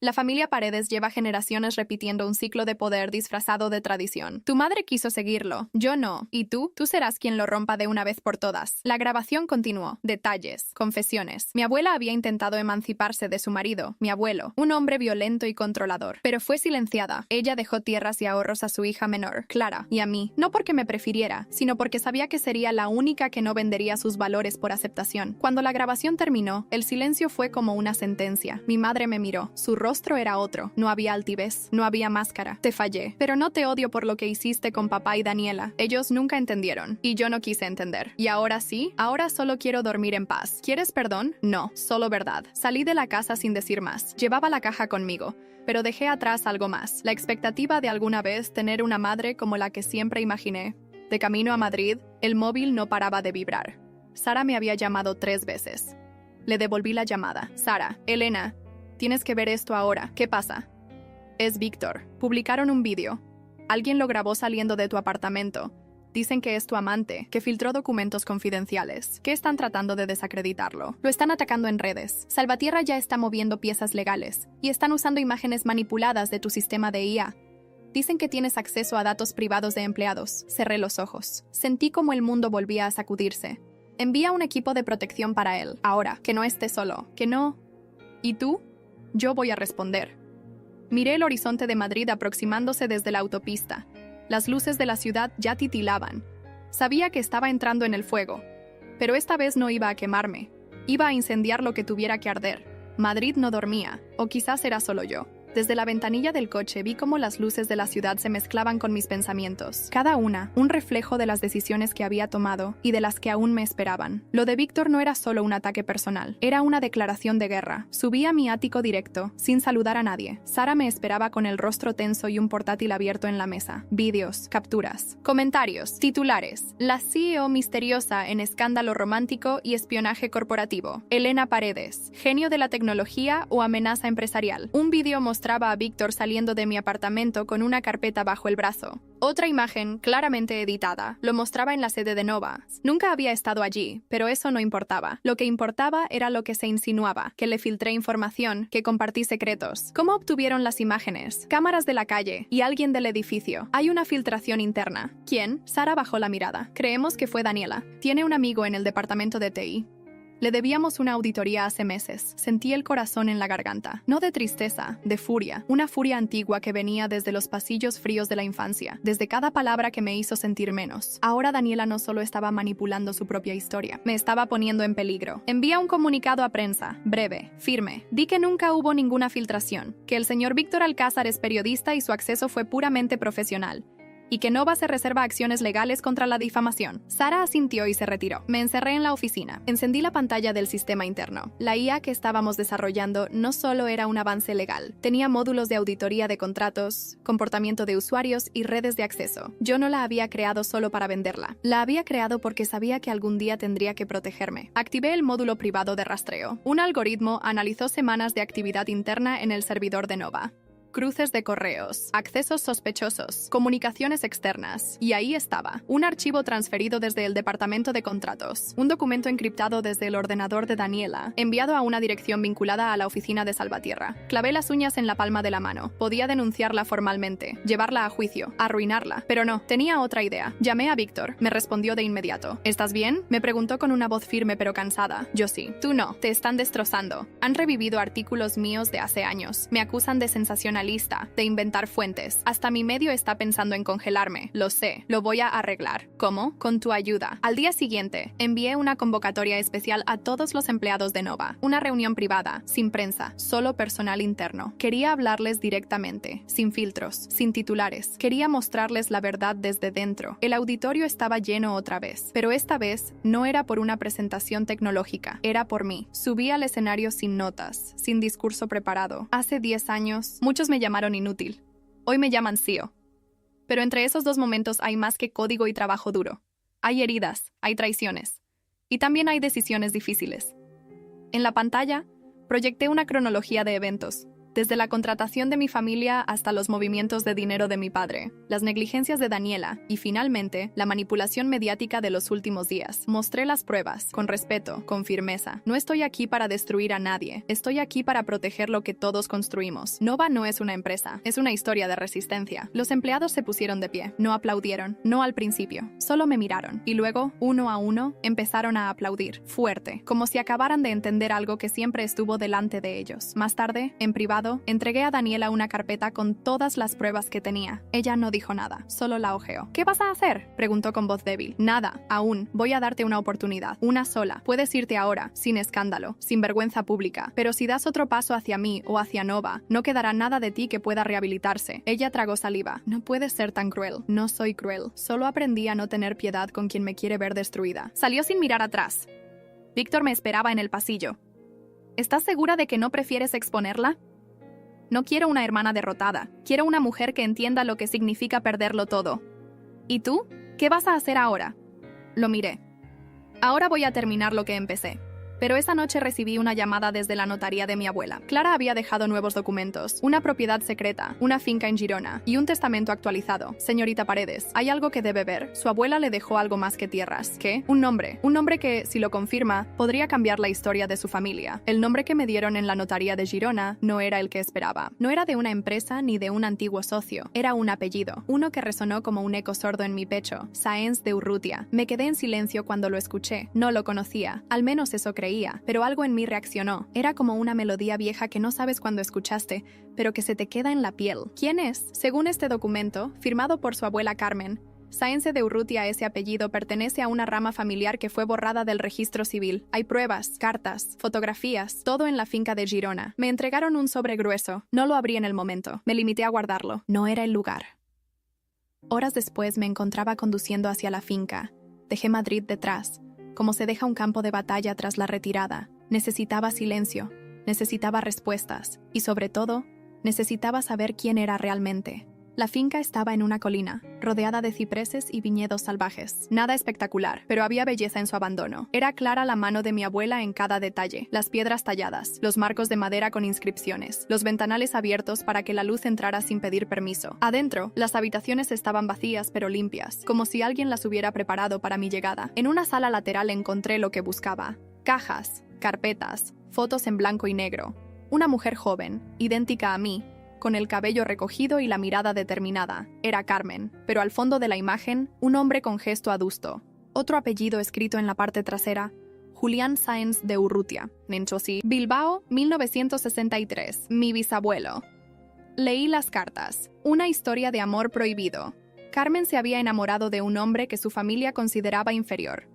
Speaker 1: La familia Paredes lleva generaciones repitiendo un ciclo de poder disfrazado de tradición. Tu madre quiso seguirlo, yo no. ¿Y tú? Tú serás quien lo rompa de una vez por todas. La grabación continuó. Detalles, confesiones. Mi abuela había intentado emanciparse de su marido, mi abuelo, un hombre violento y controlador. Pero fue silenciada. Ella dejó tierras y ahorros a su hija menor, Clara, y a mí. No porque me prefiriera, sino porque sabía que sería la única que no vendería sus valores por aceptación. Cuando la grabación terminó, el silencio fue como una sentencia. Mi madre me miró. Su rostro era otro. No había altivez, no había máscara. Te fallé. Pero no te odio por lo que hiciste con papá y Daniela. Ellos nunca entendieron. Y yo no quise entender. Y ahora sí, ahora solo quiero dormir en paz. ¿Quieres perdón? No, solo verdad. Salí de la casa sin decir más. Llevaba la caja conmigo, pero dejé atrás algo más. La expectativa de alguna vez tener una madre como la que siempre imaginé. De camino a Madrid, el móvil no paraba de vibrar. Sara me había llamado 3 veces. Le devolví la llamada. Sara, Elena, tienes que ver esto ahora. ¿Qué pasa? Es Víctor. Publicaron un vídeo. Alguien lo grabó saliendo de tu apartamento. Dicen que es tu amante, que filtró documentos confidenciales. ¿Qué están tratando de desacreditarlo? Lo están atacando en redes. Salvatierra ya está moviendo piezas legales y están usando imágenes manipuladas de tu sistema de IA. Dicen que tienes acceso a datos privados de empleados. Cerré los ojos. Sentí como el mundo volvía a sacudirse. Envía un equipo de protección para él. Ahora, que no esté solo. Que no. ¿Y tú? Yo voy a responder. Miré el horizonte de Madrid aproximándose desde la autopista. Las luces de la ciudad ya titilaban. Sabía que estaba entrando en el fuego. Pero esta vez no iba a quemarme. Iba a incendiar lo que tuviera que arder. Madrid no dormía, o quizás era solo yo. Desde la ventanilla del coche vi cómo las luces de la ciudad se mezclaban con mis pensamientos. Cada una, un reflejo de las decisiones que había tomado y de las que aún me esperaban. Lo de Víctor no era solo un ataque personal, era una declaración de guerra. Subí a mi ático directo, sin saludar a nadie. Sara me esperaba con el rostro tenso y un portátil abierto en la mesa. Vídeos, capturas, comentarios, titulares. La CEO misteriosa en escándalo romántico y espionaje corporativo. Elena Paredes, genio de la tecnología o amenaza empresarial. Un vídeo mostraba a Víctor saliendo de mi apartamento con una carpeta bajo el brazo. Otra imagen, claramente editada, lo mostraba en la sede de Nova. Nunca había estado allí, pero eso no importaba. Lo que importaba era lo que se insinuaba, que le filtré información, que compartí secretos. ¿Cómo obtuvieron las imágenes? Cámaras de la calle y alguien del edificio. Hay una filtración interna. ¿Quién? Sara bajó la mirada. Creemos que fue Daniela. Tiene un amigo en el departamento de TI. Le debíamos una auditoría hace meses. Sentí el corazón en la garganta. No de tristeza, de furia. Una furia antigua que venía desde los pasillos fríos de la infancia, desde cada palabra que me hizo sentir menos. Ahora Daniela no solo estaba manipulando su propia historia, me estaba poniendo en peligro. Envía un comunicado a prensa, breve, firme. Di que nunca hubo ninguna filtración, que el señor Víctor Alcázar es periodista y su acceso fue puramente profesional. Y que Nova se reserva acciones legales contra la difamación. Sara asintió y se retiró. Me encerré en la oficina. Encendí la pantalla del sistema interno. La IA que estábamos desarrollando no solo era un avance legal, tenía módulos de auditoría de contratos, comportamiento de usuarios y redes de acceso. Yo no la había creado solo para venderla. La había creado porque sabía que algún día tendría que protegerme. Activé el módulo privado de rastreo. Un algoritmo analizó semanas de actividad interna en el servidor de Nova. Cruces de correos, accesos sospechosos, comunicaciones externas. Y ahí estaba, un archivo transferido desde el departamento de contratos, un documento encriptado desde el ordenador de Daniela, enviado a una dirección vinculada a la oficina de Salvatierra. Clavé las uñas en la palma de la mano. Podía denunciarla formalmente, llevarla a juicio, arruinarla. Pero no, tenía otra idea. Llamé a Víctor. Me respondió de inmediato. ¿Estás bien? Me preguntó con una voz firme pero cansada. Yo sí. Tú no. Te están destrozando. Han revivido artículos míos de hace años. Me acusan de sensacionalismo, de inventar fuentes. Hasta mi medio está pensando en congelarme. Lo sé, lo voy a arreglar. ¿Cómo? Con tu ayuda. Al día siguiente, envié una convocatoria especial a todos los empleados de Nova. Una reunión privada, sin prensa, solo personal interno. Quería hablarles directamente, sin filtros, sin titulares. Quería mostrarles la verdad desde dentro. El auditorio estaba lleno otra vez, pero esta vez no era por una presentación tecnológica, era por mí. Subí al escenario sin notas, sin discurso preparado. Hace 10 años, muchos me llamaron inútil. Hoy me llaman CEO. Pero entre esos dos momentos hay más que código y trabajo duro. Hay heridas, hay traiciones. Y también hay decisiones difíciles. En la pantalla, proyecté una cronología de eventos, desde la contratación de mi familia hasta los movimientos de dinero de mi padre, las negligencias de Daniela y, finalmente, la manipulación mediática de los últimos días. Mostré las pruebas, con respeto, con firmeza. No estoy aquí para destruir a nadie. Estoy aquí para proteger lo que todos construimos. Nova no es una empresa, es una historia de resistencia. Los empleados se pusieron de pie. No aplaudieron, no al principio. Solo me miraron. Y luego, uno a uno, empezaron a aplaudir, fuerte, como si acabaran de entender algo que siempre estuvo delante de ellos. Más tarde, en privado, lado, entregué a Daniela una carpeta con todas las pruebas que tenía. Ella no dijo nada, solo la hojeó. ¿Qué vas a hacer?, preguntó con voz débil. Nada, aún. Voy a darte una oportunidad. Una sola. Puedes irte ahora, sin escándalo, sin vergüenza pública. Pero si das otro paso hacia mí o hacia Nova, no quedará nada de ti que pueda rehabilitarse. Ella tragó saliva. No puedes ser tan cruel. No soy cruel. Solo aprendí a no tener piedad con quien me quiere ver destruida. Salió sin mirar atrás. Víctor me esperaba en el pasillo. ¿Estás segura de que no prefieres exponerla? No quiero una hermana derrotada. Quiero una mujer que entienda lo que significa perderlo todo. ¿Y tú? ¿Qué vas a hacer ahora? Lo miré. Ahora voy a terminar lo que empecé. Pero esa noche recibí una llamada desde la notaría de mi abuela. Clara había dejado nuevos documentos, una propiedad secreta, una finca en Girona y un testamento actualizado. Señorita Paredes, hay algo que debe ver. Su abuela le dejó algo más que tierras. ¿Qué? Un nombre que, si lo confirma, podría cambiar la historia de su familia. El nombre que me dieron en la notaría de Girona no era el que esperaba. No era de una empresa ni de un antiguo socio. Era un apellido, uno que resonó como un eco sordo en mi pecho. Sáenz de Urrutia. Me quedé en silencio cuando lo escuché. No lo conocía. Al menos eso creía. Pero algo en mí reaccionó. Era como una melodía vieja que no sabes cuándo escuchaste, pero que se te queda en la piel. ¿Quién es? Según este documento, firmado por su abuela Carmen, Sáenz de Urrutia, ese apellido pertenece a una rama familiar que fue borrada del registro civil. Hay pruebas, cartas, fotografías, todo en la finca de Girona. Me entregaron un sobre grueso. No lo abrí en el momento. Me limité a guardarlo. No era el lugar. Horas después me encontraba conduciendo hacia la finca. Dejé Madrid detrás. Como se deja un campo de batalla tras la retirada. Necesitaba silencio, necesitaba respuestas y, sobre todo, necesitaba saber quién era realmente. La finca estaba en una colina, rodeada de cipreses y viñedos salvajes. Nada espectacular, pero había belleza en su abandono. Era clara la mano de mi abuela en cada detalle, las piedras talladas, los marcos de madera con inscripciones, los ventanales abiertos para que la luz entrara sin pedir permiso. Adentro, las habitaciones estaban vacías pero limpias, como si alguien las hubiera preparado para mi llegada. En una sala lateral encontré lo que buscaba: cajas, carpetas, fotos en blanco y negro. Una mujer joven, idéntica a mí, con el cabello recogido y la mirada determinada. Era Carmen, pero al fondo de la imagen, un hombre con gesto adusto. Otro apellido escrito en la parte trasera: Julián Sáenz de Urrutia, Nenchosí, Bilbao, 1963, mi bisabuelo. Leí las cartas. Una historia de amor prohibido. Carmen se había enamorado de un hombre que su familia consideraba inferior.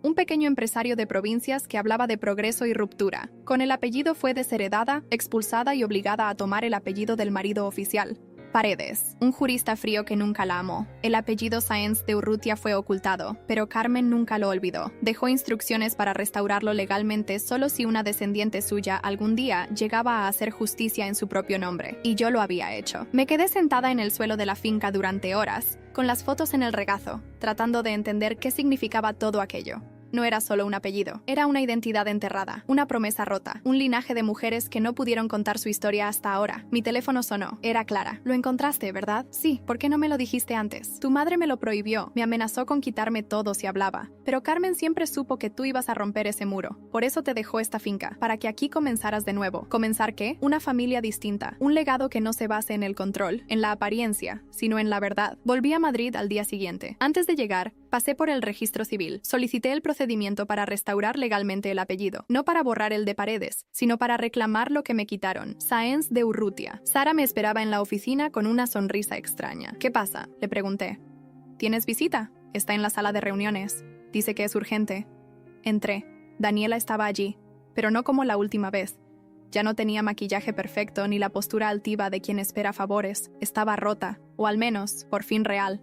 Speaker 1: Un pequeño empresario de provincias que hablaba de progreso y ruptura. Con el apellido fue desheredada, expulsada y obligada a tomar el apellido del marido oficial. Paredes, un jurista frío que nunca la amó. El apellido Sáenz de Urrutia fue ocultado, pero Carmen nunca lo olvidó. Dejó instrucciones para restaurarlo legalmente solo si una descendiente suya algún día llegaba a hacer justicia en su propio nombre. Y yo lo había hecho. Me quedé sentada en el suelo de la finca durante horas, con las fotos en el regazo, tratando de entender qué significaba todo aquello. No era solo un apellido, era una identidad enterrada, una promesa rota, un linaje de mujeres que no pudieron contar su historia hasta ahora. Mi teléfono sonó. Era Clara. Lo encontraste, ¿verdad? Sí. ¿Por qué no me lo dijiste antes? Tu madre me lo prohibió. Me amenazó con quitarme todo si hablaba. Pero Carmen siempre supo que tú ibas a romper ese muro. Por eso te dejó esta finca, para que aquí comenzaras de nuevo. ¿Comenzar qué? Una familia distinta. Un legado que no se base en el control, en la apariencia, sino en la verdad. Volví a Madrid al día siguiente. Antes de llegar, pasé por el registro civil. Solicité el procedimiento para restaurar legalmente el apellido, no para borrar el de Paredes, sino para reclamar lo que me quitaron: Sáenz de Urrutia. Sara me esperaba en la oficina con una sonrisa extraña. ¿Qué pasa?, le pregunté. ¿Tienes visita? Está en la sala de reuniones. Dice que es urgente. Entré. Daniela estaba allí, pero no como la última vez. Ya no tenía maquillaje perfecto ni la postura altiva de quien espera favores. Estaba rota, o al menos, por fin real.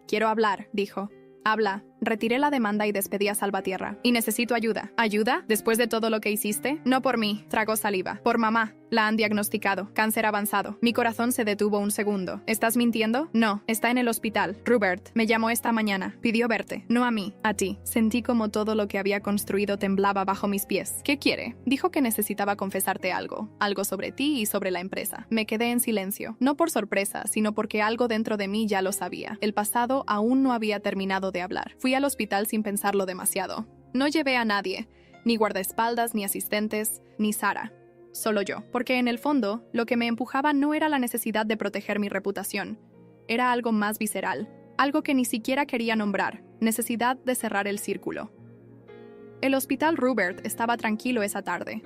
Speaker 1: Quiero hablar, dijo. Habla. Retiré la demanda y despedí a Salvatierra. Y necesito ayuda. ¿Ayuda? ¿Después de todo lo que hiciste? No por mí. Tragó saliva. Por mamá. La han diagnosticado. Cáncer avanzado. Mi corazón se detuvo un segundo. ¿Estás mintiendo? No. Está en el hospital. Rupert me llamó esta mañana. Pidió verte. No a mí. A ti. Sentí como todo lo que había construido temblaba bajo mis pies. ¿Qué quiere? Dijo que necesitaba confesarte algo. Algo sobre ti y sobre la empresa. Me quedé en silencio. No por sorpresa, sino porque algo dentro de mí ya lo sabía. El pasado aún no había terminado de hablar. Fui al hospital sin pensarlo demasiado. No llevé a nadie, ni guardaespaldas, ni asistentes, ni Sara. Solo yo, porque en el fondo, lo que me empujaba no era la necesidad de proteger mi reputación. Era algo más visceral, algo que ni siquiera quería nombrar: necesidad de cerrar el círculo. El hospital Rupert estaba tranquilo esa tarde.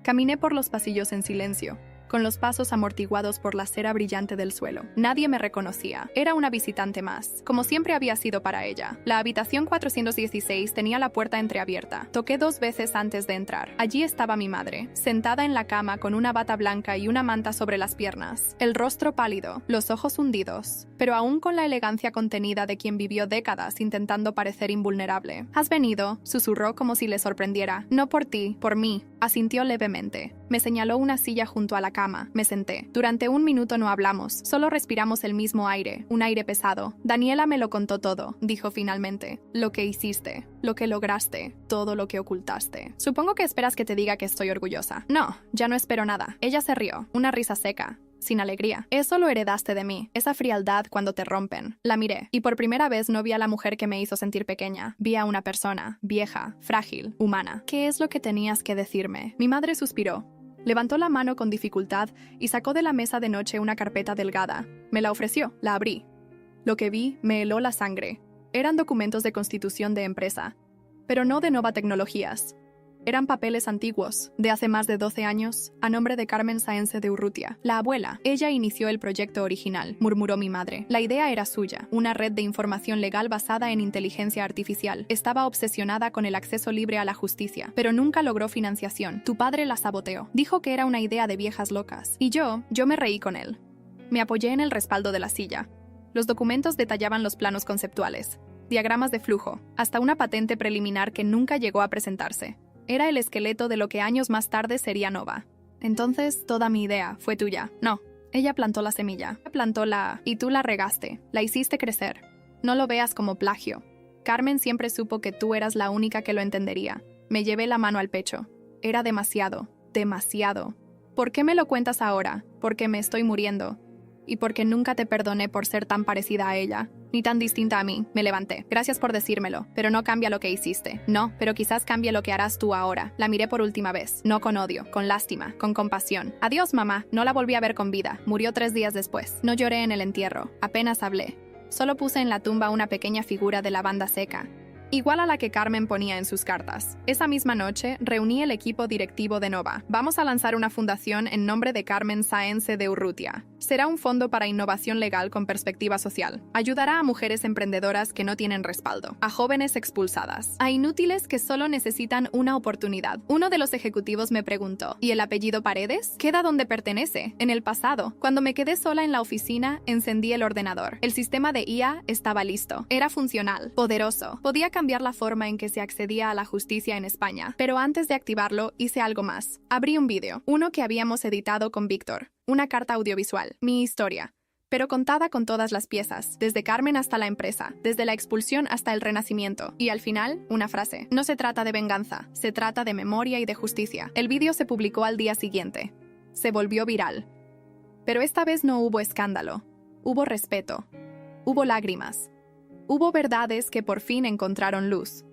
Speaker 1: Caminé por los pasillos en silencio, con los pasos amortiguados por la cera brillante del suelo. Nadie me reconocía. Era una visitante más, como siempre había sido para ella. La habitación 416 tenía la puerta entreabierta. Toqué 2 veces antes de entrar. Allí estaba mi madre, sentada en la cama con una bata blanca y una manta sobre las piernas, el rostro pálido, los ojos hundidos, pero aún con la elegancia contenida de quien vivió décadas intentando parecer invulnerable. «Has venido», susurró como si le sorprendiera. «No por ti, por mí», asintió levemente. Me señaló una silla junto a la cama. Me senté. Durante 1 minuto no hablamos, solo respiramos el mismo aire, un aire pesado. «Daniela me lo contó todo», dijo finalmente. «Lo que hiciste, lo que lograste, todo lo que ocultaste. Supongo que esperas que te diga que estoy orgullosa». «No, ya no espero nada». Ella se rió, una risa seca, sin alegría. «Eso lo heredaste de mí, esa frialdad cuando te rompen». La miré, y por primera vez no vi a la mujer que me hizo sentir pequeña. Vi a una persona, vieja, frágil, humana. «¿Qué es lo que tenías que decirme?». Mi madre suspiró. Levantó la mano con dificultad y sacó de la mesa de noche una carpeta delgada. Me la ofreció, la abrí. Lo que vi me heló la sangre. Eran documentos de constitución de empresa, pero no de Nova Tecnologías. Eran papeles antiguos, de hace más de 12 años, a nombre de Carmen Sáenz de Urrutia, la abuela. Ella inició el proyecto original, murmuró mi madre. La idea era suya, una red de información legal basada en inteligencia artificial. Estaba obsesionada con el acceso libre a la justicia, pero nunca logró financiación. Tu padre la saboteó. Dijo que era una idea de viejas locas. Y yo me reí con él. Me apoyé en el respaldo de la silla. Los documentos detallaban los planos conceptuales, diagramas de flujo, hasta una patente preliminar que nunca llegó a presentarse. Era el esqueleto de lo que años más tarde sería Nova. Entonces, toda mi idea fue tuya. No, ella plantó la semilla. Y tú la regaste. La hiciste crecer. No lo veas como plagio. Carmen siempre supo que tú eras la única que lo entendería. Me llevé la mano al pecho. Era demasiado, demasiado. ¿Por qué me lo cuentas ahora? Porque me estoy muriendo. Y porque nunca te perdoné por ser tan parecida a ella, ni tan distinta a mí. Me levanté. Gracias por decírmelo, pero no cambia lo que hiciste. No, pero quizás cambie lo que harás tú ahora. La miré por última vez, no con odio, con lástima, con compasión. Adiós, mamá. No la volví a ver con vida. Murió 3 días después. No lloré en el entierro. Apenas hablé. Solo puse en la tumba una pequeña figura de lavanda seca, igual a la que Carmen ponía en sus cartas. Esa misma noche, reuní el equipo directivo de Nova. Vamos a lanzar una fundación en nombre de Carmen Sáenz de Urrutia. Será un fondo para innovación legal con perspectiva social. Ayudará a mujeres emprendedoras que no tienen respaldo, a jóvenes expulsadas, a inútiles que solo necesitan una oportunidad. Uno de los ejecutivos me preguntó, ¿y el apellido Paredes? Queda donde pertenece, en el pasado. Cuando me quedé sola en la oficina, encendí el ordenador. El sistema de IA estaba listo. Era funcional, poderoso. Podía cambiar la forma en que se accedía a la justicia en España. Pero antes de activarlo, hice algo más. Abrí un vídeo, uno que habíamos editado con Víctor. Una carta audiovisual, mi historia, pero contada con todas las piezas, desde Carmen hasta la empresa, desde la expulsión hasta el renacimiento. Y al final, una frase. No se trata de venganza, se trata de memoria y de justicia. El vídeo se publicó al día siguiente. Se volvió viral. Pero esta vez no hubo escándalo. Hubo respeto. Hubo lágrimas. Hubo verdades que por fin encontraron luz.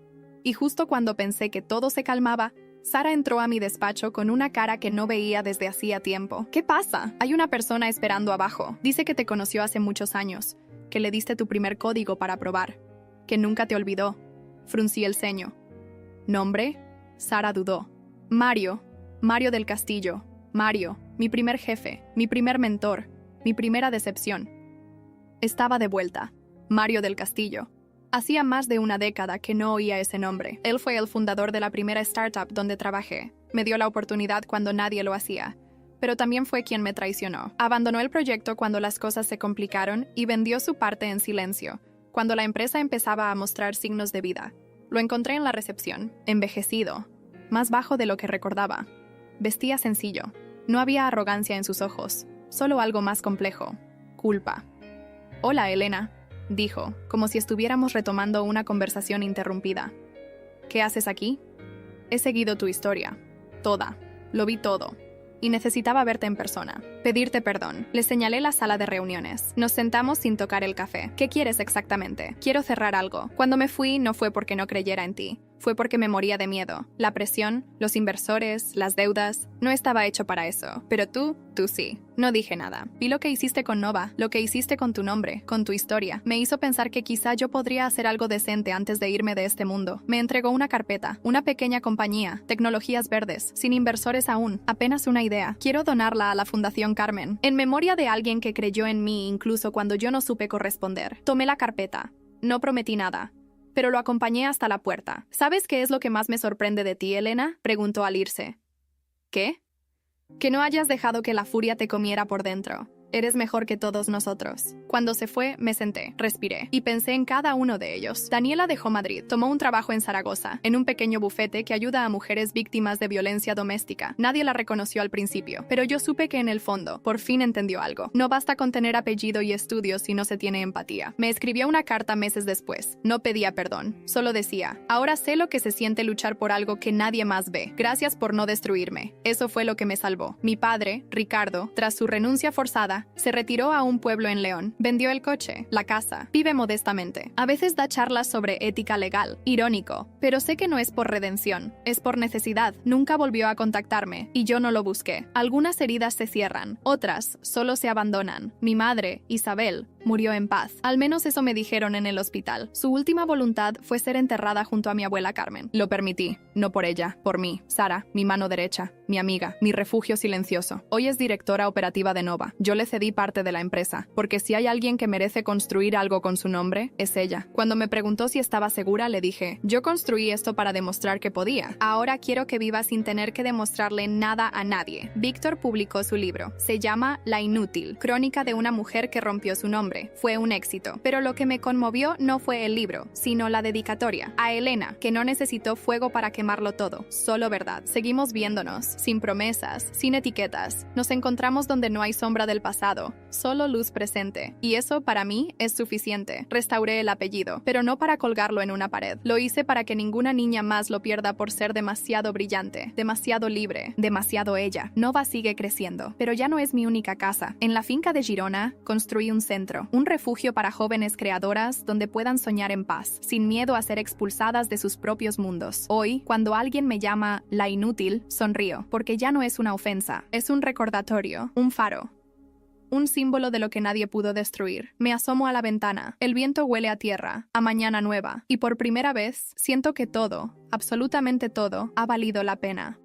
Speaker 1: Y justo cuando pensé que todo se calmaba, Sara entró a mi despacho con una cara que no veía desde hacía tiempo. ¿Qué pasa? Hay una persona esperando abajo. Dice que te conoció hace muchos años, que le diste tu primer código para probar, que nunca te olvidó. Fruncí el ceño. ¿Nombre? Sara dudó. Mario del Castillo. Mario, mi primer jefe, mi primer mentor, mi primera decepción. Estaba de vuelta. Mario del Castillo. Hacía más de una década que no oía ese nombre. Él fue el fundador de la primera startup donde trabajé. Me dio la oportunidad cuando nadie lo hacía, pero también fue quien me traicionó. Abandonó el proyecto cuando las cosas se complicaron y vendió su parte en silencio, cuando la empresa empezaba a mostrar signos de vida. Lo encontré en la recepción, envejecido, más bajo de lo que recordaba. Vestía sencillo. No había arrogancia en sus ojos, solo algo más complejo: culpa. «Hola, Elena», dijo, como si estuviéramos retomando una conversación interrumpida. «¿Qué haces aquí?» «He seguido tu historia. Toda. Lo vi todo. Y necesitaba verte en persona. Pedirte perdón». Le señalé la sala de reuniones. Nos sentamos sin tocar el café. «¿Qué quieres exactamente?» «Quiero cerrar algo. Cuando me fui no fue porque no creyera en ti. fue porque me moría de miedo. La presión, los inversores, las deudas, no estaba hecho para eso. Pero tú sí. No dije nada. Vi lo que hiciste con Nova, lo que hiciste con tu nombre, con tu historia. Me hizo pensar que quizá yo podría hacer algo decente antes de irme de este mundo. Me entregó una carpeta, una pequeña compañía, tecnologías verdes, sin inversores aún, apenas una idea. Quiero donarla a la Fundación Carmen, en memoria de alguien que creyó en mí incluso cuando yo no supe corresponder. Tomé la carpeta. No prometí nada, pero lo acompañé hasta la puerta. ¿Sabes qué es lo que más me sorprende de ti, Elena?, preguntó al irse. ¿Qué? Que no hayas dejado que la furia te comiera por dentro. Eres mejor que todos nosotros. Cuando se fue, me senté, respiré y pensé en cada uno de ellos. Daniela dejó Madrid, tomó un trabajo en Zaragoza, en un pequeño bufete que ayuda a mujeres víctimas de violencia doméstica. Nadie la reconoció al principio, pero yo supe que en el fondo, por fin entendió algo. No basta con tener apellido y estudios si no se tiene empatía. Me escribió una carta meses después. No pedía perdón, solo decía: ahora sé lo que se siente luchar por algo que nadie más ve. Gracias por no destruirme. Eso fue lo que me salvó. Mi padre, Ricardo, tras su renuncia forzada, se retiró a un pueblo en León, vendió el coche, la casa, vive modestamente. A veces da charlas sobre ética legal, irónico, pero sé que no es por redención, es por necesidad. Nunca volvió a contactarme, y yo no lo busqué. Algunas heridas se cierran, otras solo se abandonan. Mi madre, Isabel, murió en paz. Al menos eso me dijeron en el hospital. Su última voluntad fue ser enterrada junto a mi abuela Carmen. Lo permití, no por ella, por mí. Sara, mi mano derecha, mi amiga, mi refugio silencioso. Hoy es directora operativa de Nova. Yo le cedí parte de la empresa, porque si hay alguien que merece construir algo con su nombre, es ella. Cuando me preguntó si estaba segura, le dije: yo construí esto para demostrar que podía. Ahora quiero que viva sin tener que demostrarle nada a nadie. Víctor publicó su libro. Se llama La Inútil, crónica de una mujer que rompió su nombre. Fue un éxito. Pero lo que me conmovió no fue el libro, sino la dedicatoria. A Elena, que no necesitó fuego para quemarlo todo, solo verdad. Seguimos viéndonos, sin promesas, sin etiquetas. Nos encontramos donde no hay sombra del pasado, solo luz presente. Y eso, para mí, es suficiente. Restauré el apellido, pero no para colgarlo en una pared. Lo hice para que ninguna niña más lo pierda por ser demasiado brillante, demasiado libre, demasiado ella. Nova sigue creciendo, pero ya no es mi única casa. En la finca de Girona, construí un centro, un refugio para jóvenes creadoras donde puedan soñar en paz, sin miedo a ser expulsadas de sus propios mundos. Hoy, cuando alguien me llama la inútil, sonrío, porque ya no es una ofensa, es un recordatorio, un faro. Un símbolo de lo que nadie pudo destruir. Me asomo a la ventana. El viento huele a tierra, a mañana nueva, y por primera vez siento que todo, absolutamente todo, ha valido la pena.